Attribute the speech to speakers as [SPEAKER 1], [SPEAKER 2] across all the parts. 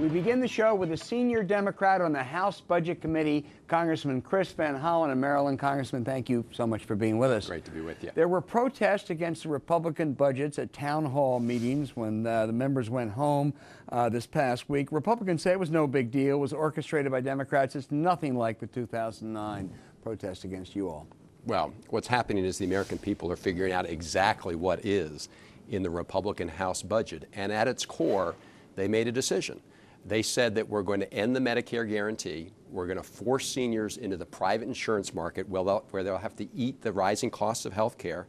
[SPEAKER 1] We begin the show with a senior Democrat on the House Budget Committee, Congressman Chris Van Hollen of Maryland. Congressman, thank you so much for being with us.
[SPEAKER 2] Great to be with you.
[SPEAKER 1] There were protests against the Republican budgets at town hall meetings when the members went home this past week. Republicans say it was no big deal. It was orchestrated by Democrats. It's nothing like the 2009 protest against you all.
[SPEAKER 2] Well, what's happening is the American people are figuring out exactly what is in the Republican House budget. And at its core, they made a decision. They said that we're going to end the Medicare guarantee. We're going to force seniors into the private insurance market where they'll have to eat the rising costs of health care.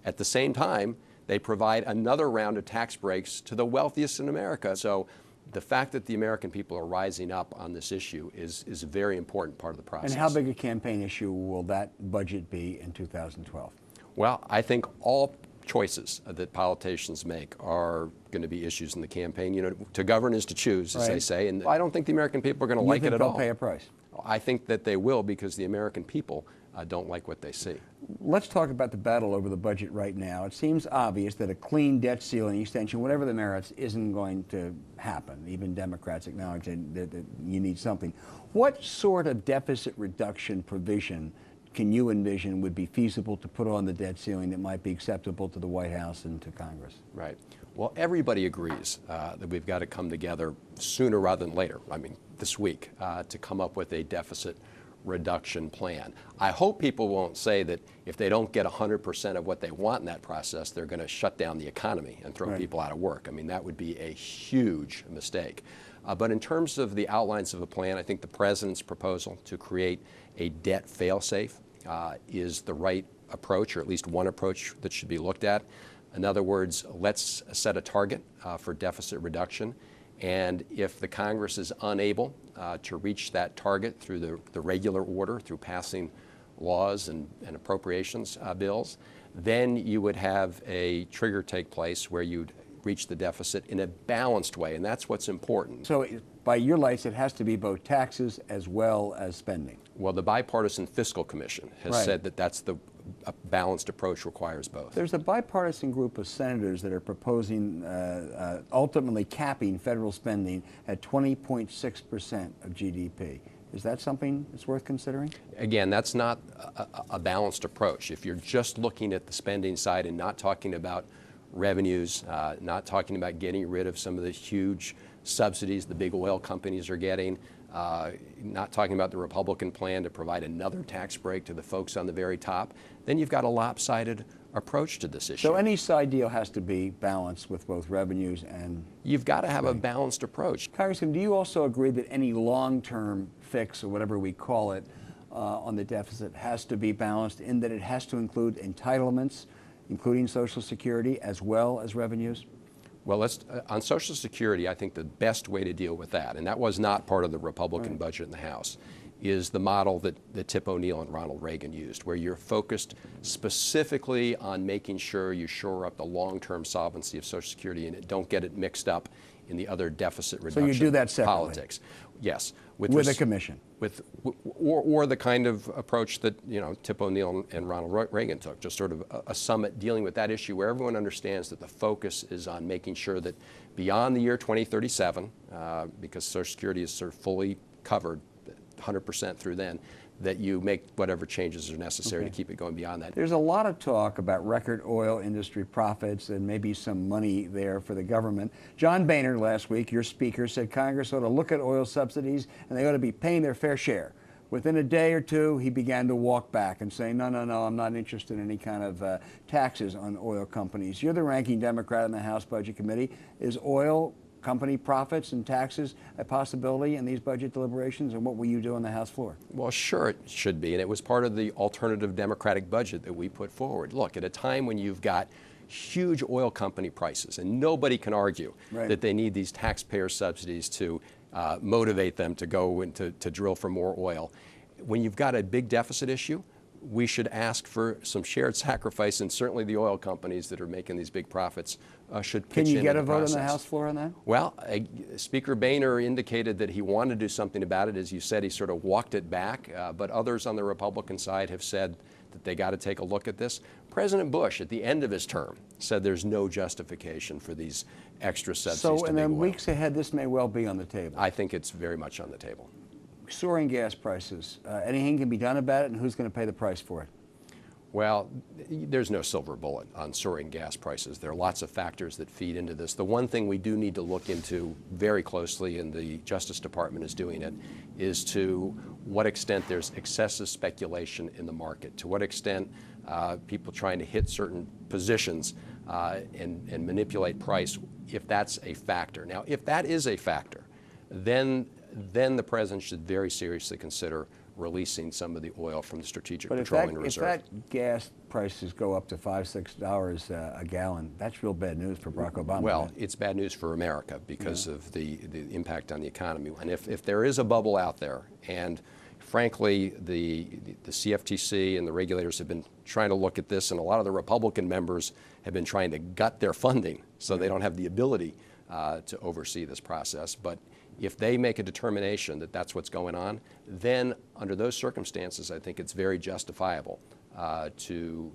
[SPEAKER 2] At the same time, they provide another round of tax breaks to the wealthiest in America. So the fact that the American people are rising up on this issue is a very important part of the process.
[SPEAKER 1] And how big a campaign issue will that budget be in 2012?
[SPEAKER 2] Well, I think all choices that politicians make are going to be issues in the campaign. You know, to govern is to choose, as they say, and I don't think the American people are going to like it at all.
[SPEAKER 1] You think they'll pay a price?
[SPEAKER 2] I think that they will, because the American people don't like what they see.
[SPEAKER 1] Let's talk about the battle over the budget right now. It seems obvious that a clean debt ceiling extension, whatever the merits, isn't going to happen. Even Democrats acknowledge that you need something. What sort of deficit reduction provision can you envision would be feasible to put on the debt ceiling that might be acceptable to the White House and to Congress?
[SPEAKER 2] Right. Well, everybody agrees that we've got to come together sooner rather than later, I mean this week, to come up with a deficit reduction plan. I hope people won't say that if they don't get 100% of what they want in that process, they're going to shut down the economy and throw people out of work. I mean, that would be a huge mistake. But in terms of the outlines of a plan, I think the president's proposal to create a debt fail-safe is the right approach, or at least one approach that should be looked at. In other words, let's set a target for deficit reduction. And if the Congress is unable to reach that target through the regular order, through passing laws and appropriations bills, then you would have a trigger take place where you'd reach the deficit in a balanced way, and that's what's important.
[SPEAKER 1] So by your lights, it has to be both taxes as well as spending.
[SPEAKER 2] Well, the Bipartisan Fiscal Commission has said that that's a balanced approach requires both.
[SPEAKER 1] There's a bipartisan group of senators that are proposing ultimately capping federal spending at 20.6% of GDP. Is that something that's worth considering?
[SPEAKER 2] Again, that's not a balanced approach. If you're just looking at the spending side and not talking about revenues, not talking about getting rid of some of the huge subsidies the big oil companies are getting, not talking about the Republican plan to provide another tax break to the folks on the very top, then you've got a lopsided approach to this issue.
[SPEAKER 1] So any side deal has to be balanced with both revenues and...
[SPEAKER 2] You've got to have a balanced approach.
[SPEAKER 1] Congressman, do you also agree that any long-term fix, or whatever we call it, on the deficit has to be balanced in that it has to include entitlements, including Social Security, as well as revenues?
[SPEAKER 2] Well, on Social Security, I think the best way to deal with that, and that was not part of the Republican budget in the House, is the model that Tip O'Neill and Ronald Reagan used, where you're focused specifically on making sure you shore up the long-term solvency of Social Security and don't get it mixed up in the other deficit reduction
[SPEAKER 1] so you do that separately?
[SPEAKER 2] Politics. Yes.
[SPEAKER 1] With a commission?
[SPEAKER 2] Or the kind of approach that, you know, Tip O'Neill and Ronald Reagan took, just sort of a summit dealing with that issue where everyone understands that the focus is on making sure that beyond the year 2037, because Social Security is sort of fully covered 100% through then, that you make whatever changes are necessary to keep it going beyond that.
[SPEAKER 1] There's a lot of talk about record oil industry profits and maybe some money there for the government. John Boehner last week, your speaker, said Congress ought to look at oil subsidies and they ought to be paying their fair share. Within a day or two, he began to walk back and say, no, I'm not interested in any kind of taxes on oil companies. You're the ranking Democrat in the House Budget Committee. Is oil company profits and taxes a possibility in these budget deliberations, and what will you do on the House floor?
[SPEAKER 2] Well, sure it should be, and it was part of the alternative Democratic budget that we put forward. Look, at a time when you've got huge oil company prices, and nobody can argue that they need these taxpayer subsidies to motivate them to go and to drill for more oil. When you've got a big deficit issue, we should ask for some shared sacrifice, and certainly the oil companies that are making these big profits should pitch in.
[SPEAKER 1] Can you get a vote
[SPEAKER 2] process.
[SPEAKER 1] on the House floor on that?
[SPEAKER 2] Well, Speaker Boehner indicated that he wanted to do something about it. As you said, he sort of walked it back, but others on the Republican side have said that they got to take a look at this. President Bush, at the end of his term, said there's no justification for these extra subsidies to
[SPEAKER 1] So in
[SPEAKER 2] big
[SPEAKER 1] the
[SPEAKER 2] oil.
[SPEAKER 1] weeks ahead, this may well be on the table.
[SPEAKER 2] I think it's very much on the table.
[SPEAKER 1] Soaring gas prices. Anything can be done about it, and who's going to pay the price for it?
[SPEAKER 2] Well, there's no silver bullet on soaring gas prices. There are lots of factors that feed into this. The one thing we do need to look into very closely, and the Justice Department is doing it, is to what extent there's excessive speculation in the market, to what extent people trying to hit certain positions and manipulate price, if that's a factor. Now, if that is a factor, then the president should very seriously consider releasing some of the oil from the Strategic Petroleum Reserve.
[SPEAKER 1] If that gas prices go up to $5, $6 a gallon, that's real bad news for Barack Obama.
[SPEAKER 2] Well,
[SPEAKER 1] right?
[SPEAKER 2] it's bad news for America because of the impact on the economy. And if there is a bubble out there, and frankly, the CFTC and the regulators have been trying to look at this, and a lot of the Republican members have been trying to gut their funding so they don't have the ability to oversee this process. But if they make a determination that that's what's going on, then under those circumstances, I think it's very justifiable to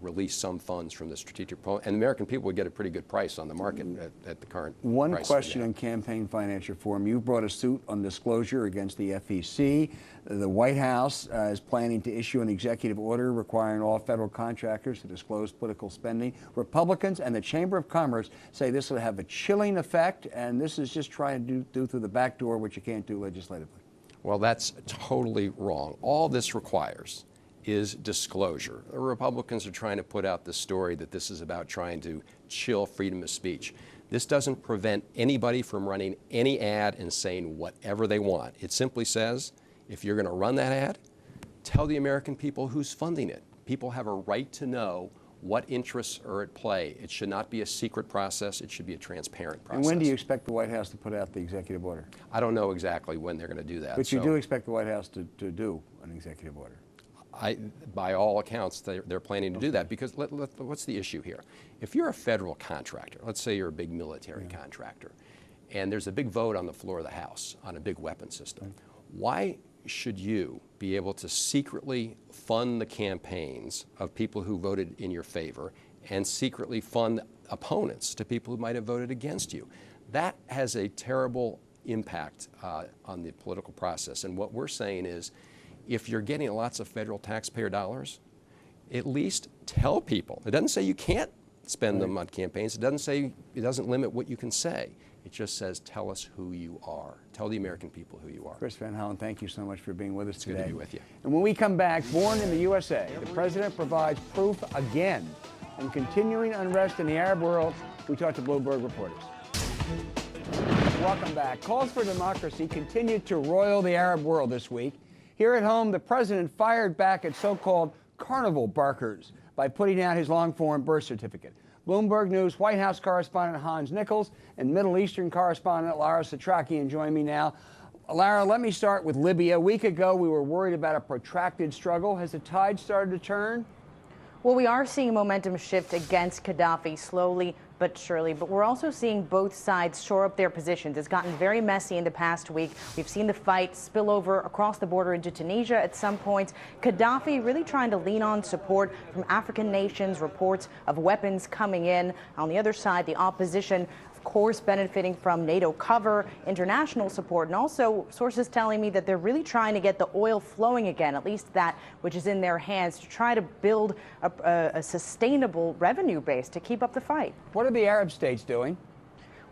[SPEAKER 2] release some funds from the strategic petroleum, and the American people would get a pretty good price on the market at the current
[SPEAKER 1] One
[SPEAKER 2] price
[SPEAKER 1] question on campaign finance reform. You brought a suit on disclosure against the FEC. The White House is planning to issue an executive order requiring all federal contractors to disclose political spending. Republicans and the Chamber of Commerce say this will have a chilling effect, and this is just trying to do through the back door what you can't do legislatively.
[SPEAKER 2] Well, that's totally wrong. All this requires is disclosure. The Republicans are trying to put out the story that this is about trying to chill freedom of speech. This doesn't prevent anybody from running any ad and saying whatever they want. It simply says, if you're going to run that ad, tell the American people who's funding it. People have a right to know what interests are at play. It should not be a secret process. It should be a transparent process.
[SPEAKER 1] And when do you expect the White House to put out the executive order?
[SPEAKER 2] I don't know exactly when they're going to do that.
[SPEAKER 1] But you do expect the White House to do an executive order?
[SPEAKER 2] By all accounts, they're planning to do that, because what's the issue here? If you're a federal contractor, let's say you're a big military contractor, and there's a big vote on the floor of the House on a big weapon system, why should you be able to secretly fund the campaigns of people who voted in your favor and secretly fund opponents to people who might have voted against you? That has a terrible impact on the political process. And what we're saying is, if you're getting lots of federal taxpayer dollars, at least tell people. It doesn't say you can't spend them on campaigns. It doesn't limit what you can say. It just says, tell us who you are. Tell the American people who you are.
[SPEAKER 1] Chris Van Hollen, thank you so much for being with us today.
[SPEAKER 2] It's good to be with you.
[SPEAKER 1] And when we come back, born in the USA, the president provides proof again on continuing unrest in the Arab world. We talk to Bloomberg reporters. Welcome back. Calls for democracy continued to roil the Arab world this week. Here at home, the president fired back at so-called carnival barkers by putting out his long-form birth certificate. Bloomberg News White House correspondent Hans Nichols and Middle Eastern correspondent Lara Setrakian join me now. Lara, let me start with Libya. A week ago, we were worried about a protracted struggle. Has the tide started to turn?
[SPEAKER 3] Well, we are seeing momentum shift against Gaddafi slowly but surely, but we're also seeing both sides shore up their positions. It's gotten very messy in the past week. We've seen the fight spill over across the border into Tunisia at some points. Gaddafi really trying to lean on support from African nations, reports of weapons coming in. On the other side, the opposition, of course, benefiting from NATO cover, international support, and also sources telling me that they're really trying to get the oil flowing again, at least that which is in their hands, to try to build a sustainable revenue base to keep up the fight.
[SPEAKER 1] What are the Arab states doing?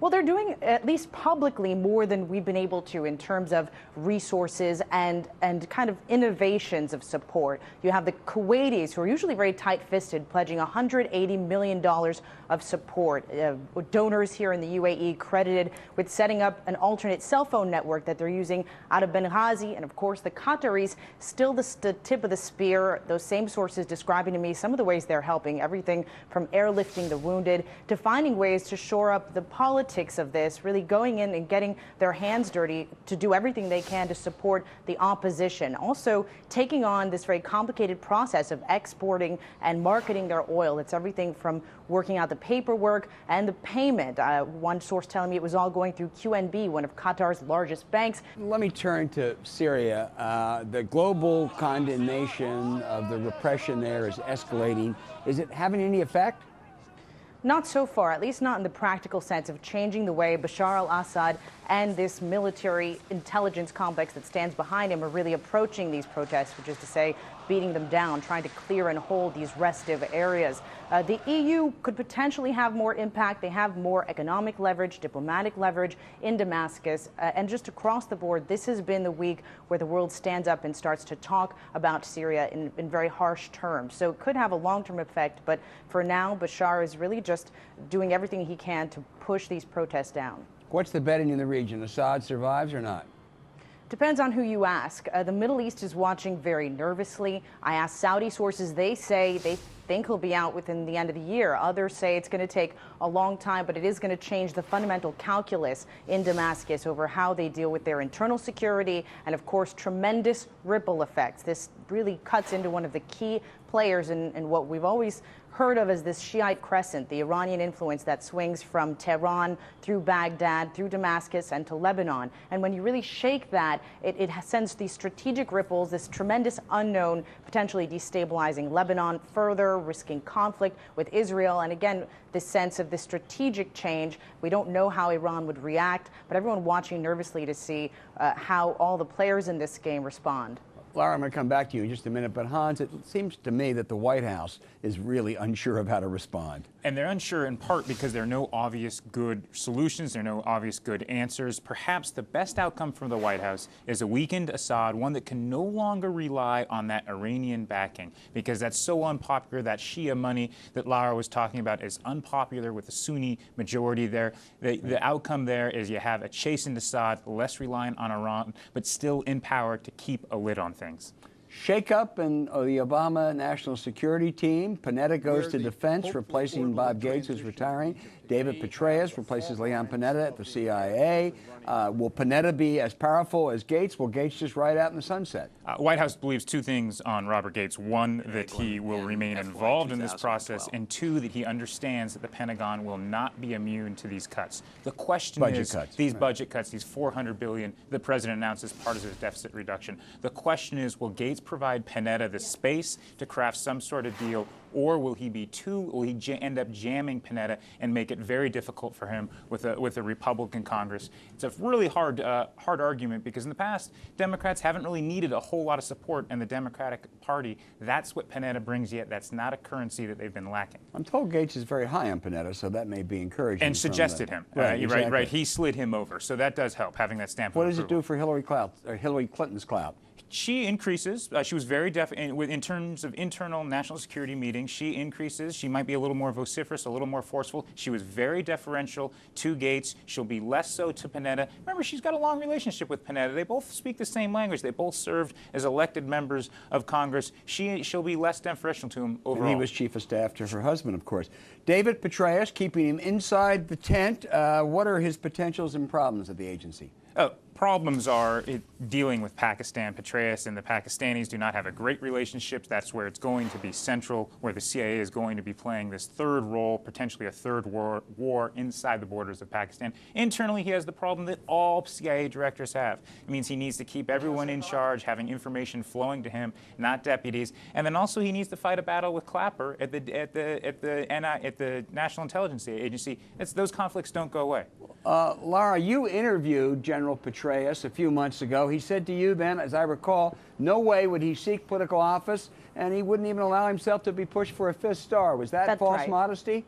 [SPEAKER 3] Well, they're doing, at least publicly, more than we've been able to in terms of resources and kind of innovations of support. You have the Kuwaitis, who are usually very tight-fisted, pledging $180 million of support. Donors here in the UAE credited with setting up an alternate cell phone network that they're using out of Benghazi. And of course, the Qataris, still the tip of the spear. Those same sources describing to me some of the ways they're helping, everything from airlifting the wounded to finding ways to shore up the politics of this, really going in and getting their hands dirty to do everything they can to support the opposition. Also taking on this very complicated process of exporting and marketing their oil. It's everything from working out the paperwork and the payment. One source telling me it was all going through QNB, one of Qatar's largest banks.
[SPEAKER 1] Let me turn to Syria. The global condemnation of the repression there is escalating. Is it having any effect?
[SPEAKER 3] Not so far, at least not in the practical sense of changing the way Bashar al-Assad and this military intelligence complex that stands behind him are really approaching these protests, which is to say beating them down, trying to clear and hold these restive areas. The EU could potentially have more impact. They have more economic leverage, diplomatic leverage in Damascus. And just across the board, this has been the week where the world stands up and starts to talk about Syria in very harsh terms. So it could have a long-term effect. But for now, Bashar is really just doing everything he can to push these protests down.
[SPEAKER 1] What's the betting in the region? Assad survives or not?
[SPEAKER 3] Depends on who you ask. The Middle East is watching very nervously. I asked Saudi sources, they say they think he'll be out within the end of the year. Others say it's going to take a long time, but it is going to change the fundamental calculus in Damascus over how they deal with their internal security and, of course, tremendous ripple effects. This really cuts into one of the key players in what we've always heard of as this Shiite crescent, the Iranian influence that swings from Tehran through Baghdad, through Damascus, and to Lebanon. And when you really shake that, it sends these strategic ripples, this tremendous unknown, potentially destabilizing Lebanon further, risking conflict with Israel. And again, this sense of this strategic change. We don't know how Iran would react, but everyone watching nervously to see how all the players in this game respond.
[SPEAKER 1] Lara, I'm going to come back to you in just a minute, but Hans, it seems to me that the White House is really unsure of how to respond.
[SPEAKER 4] And they're unsure in part because there are no obvious good solutions, there are no obvious good answers. Perhaps the best outcome from the White House is a weakened Assad, one that can no longer rely on that Iranian backing, because that's so unpopular. That Shia money that Lara was talking about is unpopular with the Sunni majority there. The outcome there is you have a chastened Assad, less reliant on Iran, but still in power to keep a lid on things.
[SPEAKER 1] Shake-up in the Obama National Security Team. Panetta goes to defense, replacing Bob Gates, who's retiring. David Petraeus replaces Leon Panetta at the CIA. Will Panetta be as powerful as Gates? Will Gates just ride out in the sunset?
[SPEAKER 4] White House believes two things on Robert Gates. One, that he will remain involved in this process, and two, that he understands that the Pentagon will not be immune to these cuts. The question is, these budget cuts, these $400 billion the president announced as part of his deficit reduction. The question is, will Gates provide Panetta the space to craft some sort of deal, or will he end up jamming Panetta and make it very difficult for him with a Republican Congress? It's a really hard argument, because in the past, Democrats haven't really needed a whole lot of support in the Democratic Party. That's what Panetta brings, yet that's not a currency that they've been lacking.
[SPEAKER 1] I'm told Gates is very high on Panetta, so that may be encouraging.
[SPEAKER 4] And suggested him. Right. He slid him over, so that does help, having that stamp of approval.
[SPEAKER 1] What does it do for Hillary Clinton's clout?
[SPEAKER 4] She increases. She was very in terms of internal national security meetings. She increases. She might be a little more vociferous, a little more forceful. She was very deferential to Gates. She'll be less so to Panetta. Remember, she's got a long relationship with Panetta. They both speak the same language. They both served as elected members of Congress. She'll be less deferential to him overall.
[SPEAKER 1] And he was chief of staff to her husband, of course. David Petraeus, keeping him inside the tent. What are his potentials and problems at the agency?
[SPEAKER 4] Problems are dealing with Pakistan. Petraeus and the Pakistanis do not have a great relationship. That's where it's going to be central, where the CIA is going to be playing this third role, potentially a third war inside the borders of Pakistan. Internally, he has the problem that all CIA directors have. It means he needs to keep everyone in charge, having information flowing to him, not deputies. And then also he needs to fight a battle with Clapper at the National Intelligence Agency. Those conflicts don't go away.
[SPEAKER 1] Lara, you interviewed General Petraeus a few months ago. He said to you then, as I recall, no way would he seek political office, and he wouldn't even allow himself to be pushed for a fifth star. Was that false modesty?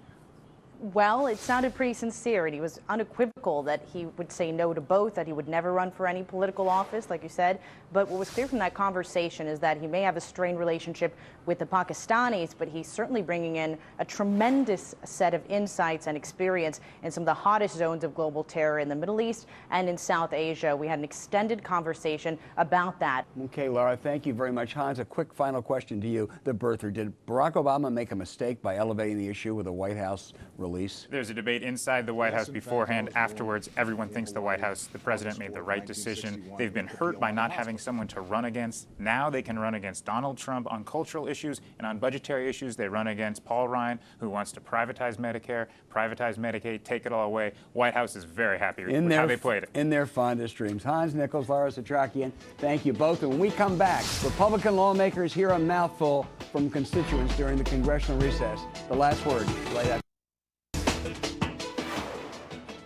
[SPEAKER 3] Well, it sounded pretty sincere, and he was unequivocal that he would say no to both, that he would never run for any political office, like you said. But what was clear from that conversation is that he may have a strained relationship with the Pakistanis, but he's certainly bringing in a tremendous set of insights and experience in some of the hottest zones of global terror in the Middle East and in South Asia. We had an extended conversation about that.
[SPEAKER 1] Okay, Lara, thank you very much. Hans, a quick final question to you, the birther. Did Barack Obama make a mistake by elevating the issue with a White House release? release.
[SPEAKER 4] There's a debate inside the White House beforehand. Afterwards, everyone thinks the White House, the president made the right decision. They've been hurt by not having someone to run against. Now they can run against Donald Trump on cultural issues, and on budgetary issues, they run against Paul Ryan, who wants to privatize Medicare, privatize Medicaid, take it all away. White House is very happy with how they played it.
[SPEAKER 1] In their fondest dreams. Hans, Nichols, Lara, Setrakian, thank you both. And when we come back, Republican lawmakers hear a mouthful from constituents during the congressional recess. The last word. Right after.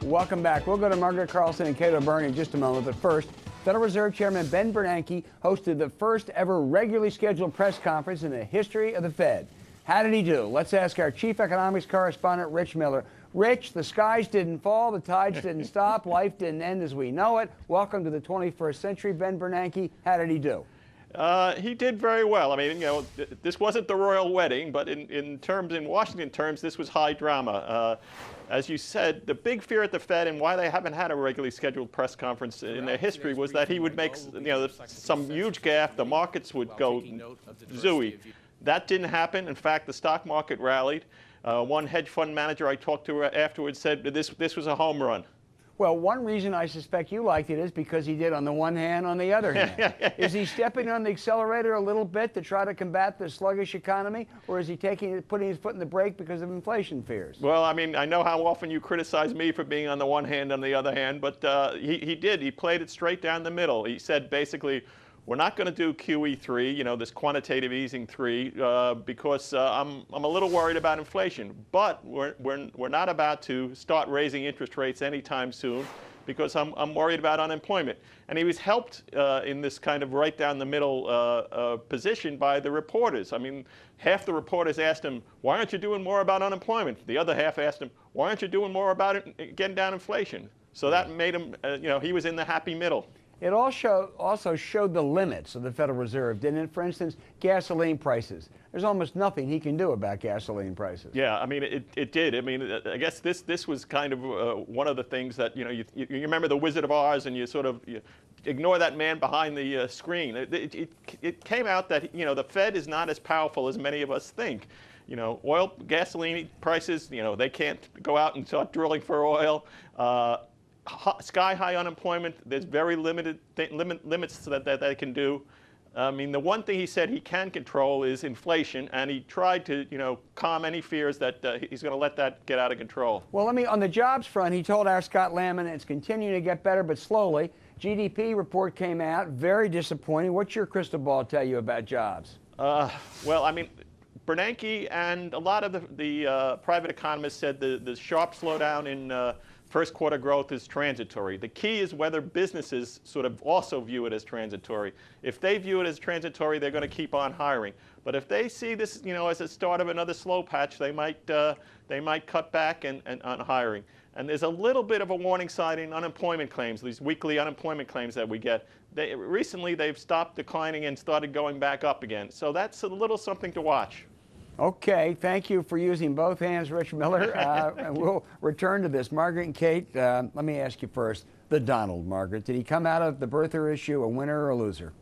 [SPEAKER 1] Welcome back. We'll go to Margaret, Carlson, and Cato Byrne in just a moment. But first, Federal Reserve Chairman Ben Bernanke hosted the first ever regularly scheduled press conference in the history of the Fed. How did he do? Let's ask our chief economics correspondent, Rich Miller. Rich, the skies didn't fall, the tides didn't stop, life didn't end as we know it. Welcome to the 21st century, Ben Bernanke. How did he do?
[SPEAKER 5] He did very well. I mean, this wasn't the royal wedding, but in Washington terms, this was high drama. As you said, the big fear at the Fed and why they haven't had a regularly scheduled press conference in their history was that he would make some huge gaffe. The markets would go zooey. That didn't happen. In fact, the stock market rallied. One hedge fund manager I talked to afterwards said this was a home run.
[SPEAKER 1] Well, one reason I suspect you liked it is because he did on the one hand, on the other hand. Is he stepping on the accelerator a little bit to try to combat the sluggish economy, or is he putting his foot in the brake because of inflation fears?
[SPEAKER 5] Well, I mean, I know how often you criticize me for being on the one hand, on the other hand, but he did. He played it straight down the middle. He said basically, we're not going to do QE3, this quantitative easing 3, because I'm a little worried about inflation. But we're not about to start raising interest rates anytime soon because I'm worried about unemployment. And he was helped in this kind of right down the middle position by the reporters. I mean, half the reporters asked him, why aren't you doing more about unemployment? The other half asked him, why aren't you doing more about getting down inflation? So that made him, he was in the happy middle.
[SPEAKER 1] It also showed the limits of the Federal Reserve, didn't it? For instance, gasoline prices. There's almost nothing he can do about gasoline prices.
[SPEAKER 5] Yeah, I mean, it did. I mean, I guess this was kind of one of the things that, you remember The Wizard of Oz and you sort of ignore that man behind the screen. It came out that, the Fed is not as powerful as many of us think. Gasoline prices, they can't go out and start drilling for oil. Sky-high unemployment, there's very limited limits that they can do. I mean, the one thing he said he can control is inflation, and he tried to, calm any fears that he's going to let that get out of control.
[SPEAKER 1] Well, on the jobs front, he told our Scott Lamon it's continuing to get better, but slowly. GDP report came out, very disappointing. What's your crystal ball tell you about jobs?
[SPEAKER 5] Well, I mean, Bernanke and a lot of the private economists said the sharp slowdown in first quarter growth is transitory. The key is whether businesses sort of also view it as transitory. If they view it as transitory, they're going to keep on hiring. But if they see this, as a start of another slow patch, they might cut back on hiring. And there's a little bit of a warning sign in unemployment claims, these weekly unemployment claims that we get. Recently, they've stopped declining and started going back up again. So that's a little something to watch.
[SPEAKER 1] Okay, thank you for using both hands, Rich Miller. And we'll return to this. Margaret and Kate, let me ask you first, the Donald, Margaret. Did he come out of the birther issue a winner or a loser?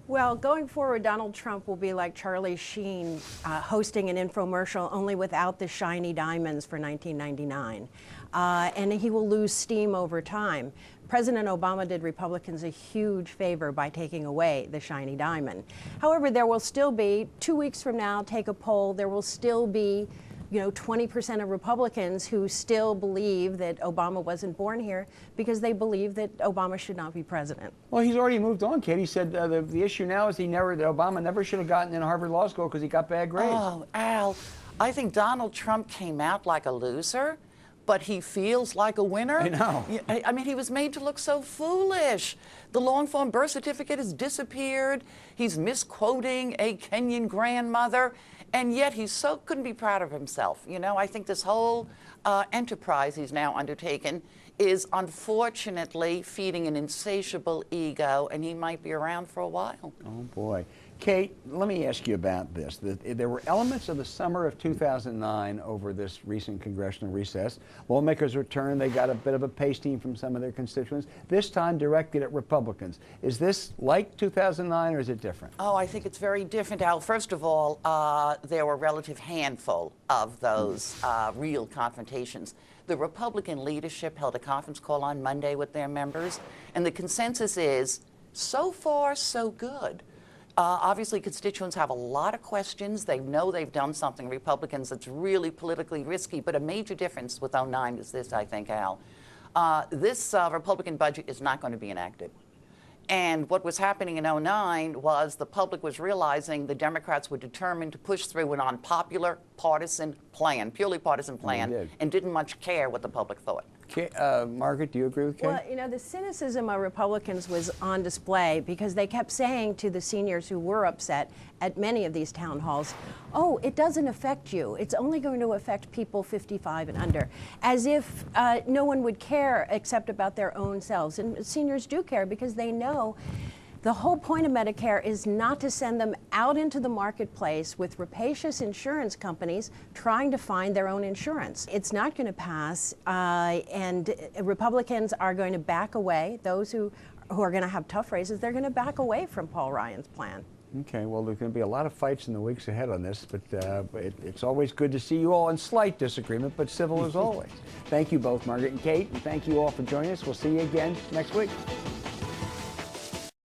[SPEAKER 6] Well, going forward, Donald Trump will be like Charlie Sheen hosting an infomercial, only without the shiny diamonds for 1999. And he will lose steam over time. President Obama did Republicans a huge favor by taking away the shiny diamond. However, there will still be, 2 weeks from now, take a poll, there will still be 20% of Republicans who still believe that Obama wasn't born here because they believe that Obama should not be president.
[SPEAKER 1] Well, he's already moved on, Kate. He said the issue now is that Obama never should have gotten in Harvard Law School because he got bad grades.
[SPEAKER 7] Oh, Al, I think Donald Trump came out like a loser, but he feels like a winner.
[SPEAKER 1] I know.
[SPEAKER 7] I mean, he was made to look so foolish. The long-form birth certificate has disappeared. He's misquoting a Kenyan grandmother, and yet he couldn't be proud of himself. I think this whole enterprise he's now undertaken is unfortunately feeding an insatiable ego, and he might be around for a while.
[SPEAKER 1] Oh, boy. Kate, let me ask you about this. There were elements of the summer of 2009 over this recent congressional recess. Lawmakers returned. They got a bit of a pasting from some of their constituents, this time directed at Republicans. Is this like 2009 or is it different?
[SPEAKER 7] Oh, I think it's very different, Al. First of all, there were a relative handful of those real confrontations. The Republican leadership held a conference call on Monday with their members, and the consensus is, so far, so good. Obviously, constituents have a lot of questions. They know they've done something, Republicans, that's really politically risky. But a major difference with 09 is this, I think, Al. This Republican budget is not going to be enacted. And what was happening in 09 was the public was realizing the Democrats were determined to push through an unpopular partisan plan, purely partisan plan, and didn't much care what the public thought.
[SPEAKER 1] Margaret, do you agree with Kate?
[SPEAKER 6] Well, you know, the cynicism of Republicans was on display because they kept saying to the seniors who were upset at many of these town halls, oh, it doesn't affect you. It's only going to affect people 55 and under, as if no one would care except about their own selves. And seniors do care because they know the whole point of Medicare is not to send them out into the marketplace with rapacious insurance companies trying to find their own insurance. It's not going to pass, and Republicans are going to back away. Those who are going to have tough races, they're going to back away from Paul Ryan's plan.
[SPEAKER 1] Okay, well, there's going to be a lot of fights in the weeks ahead on this, but it's always good to see you all in slight disagreement, but civil as always. Thank you both, Margaret and Kate, and thank you all for joining us. We'll see you again next week.